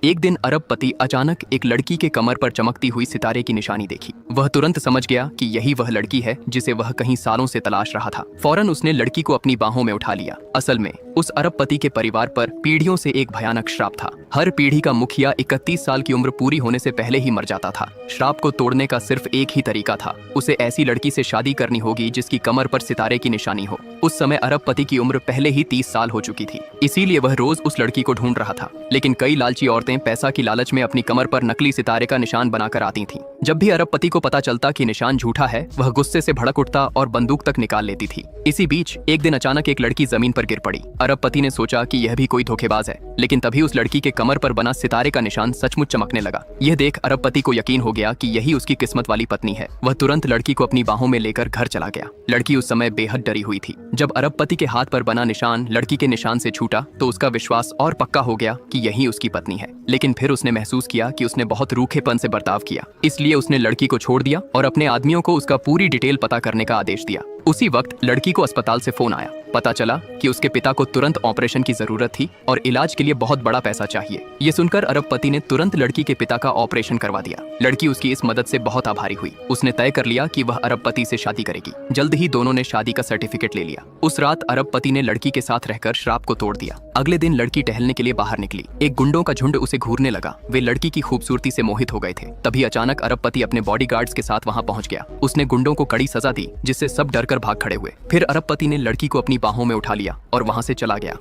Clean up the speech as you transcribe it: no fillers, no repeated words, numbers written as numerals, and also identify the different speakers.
Speaker 1: एक दिन अरबपति अचानक एक लड़की के कमर पर चमकती हुई सितारे की निशानी देखी। वह तुरंत समझ गया कि यही वह लड़की है जिसे वह कहीं सालों से तलाश रहा था। फौरन उसने लड़की को अपनी बाहों में उठा लिया। असल में उस अरबपति के परिवार पर पीढ़ियों से एक भयानक श्राप था। हर पीढ़ी का मुखिया 31 साल की उम्र पूरी होने से पहले ही मर जाता था। श्राप को तोड़ने का सिर्फ एक ही तरीका था, उसे ऐसी लड़की से शादी करनी होगी जिसकी कमर पर सितारे की निशानी हो। उस समय अरबपति की उम्र पहले ही 30 साल हो चुकी थी, इसीलिए वह रोज उस लड़की को ढूंढ रहा था। लेकिन कई लालची औरतें पैसा की लालच में अपनी कमर पर नकली सितारे का निशान बनाकर आती थीं। जब भी अरबपति को पता चलता कि निशान झूठा है, वह गुस्से से भड़क उठता और बंदूक तक निकाल लेती थी। इसी बीच एक दिन अचानक एक लड़की जमीन पर गिर पड़ी। अरबपति ने सोचा कि यह भी कोई धोखेबाज है, लेकिन तभी उस लड़की के कमर पर बना सितारे का निशान सचमुच चमकने लगा। यह देख अरबपति को यकीन हो गया कि यही उसकी किस्मत वाली पत्नी है। वह तुरंत लड़की को अपनी बाहों में लेकर घर चला गया। लड़की उस समय बेहद डरी हुई थी। जब अरबपति के हाथ पर बना निशान लड़की के निशान से छूटा तो उसका विश्वास और पक्का हो गया कि यही उसकी पत्नी है। लेकिन फिर उसने महसूस किया कि उसने बहुत रूखेपन से बर्ताव किया, इसलिए उसने लड़की को छोड़ दिया और अपने आदमियों को उसका पूरी डिटेल पता करने का आदेश दिया। उसी वक्त लड़की को अस्पताल से फोन आया। पता चला कि उसके पिता को तुरंत ऑपरेशन की जरूरत थी और इलाज के लिए बहुत बड़ा पैसा चाहिए। ये सुनकर अरबपति ने तुरंत लड़की के पिता का ऑपरेशन करवा दिया। लड़की उसकी इस मदद से बहुत आभारी हुई। उसने तय कर लिया कि वह अरबपति से शादी करेगी। जल्द ही दोनों ने शादी का सर्टिफिकेट ले लिया। उस रात अरबपति ने लड़की के साथ रहकर श्राप को तोड़ दिया। अगले दिन लड़की टहलने के लिए बाहर निकली। एक गुंडों का झुंड उसे घूरने लगा। वे लड़की की खूबसूरती से मोहित हो गए थे। तभी अचानक अरबपति अपने बॉडीगार्ड्स के साथ वहां पहुंच गया। उसने गुंडों को कड़ी सजा दी, जिससे सब डरकर भाग खड़े हुए। फिर अरबपति ने लड़की को अपनी बाहों में उठा लिया और वहां से चला गया।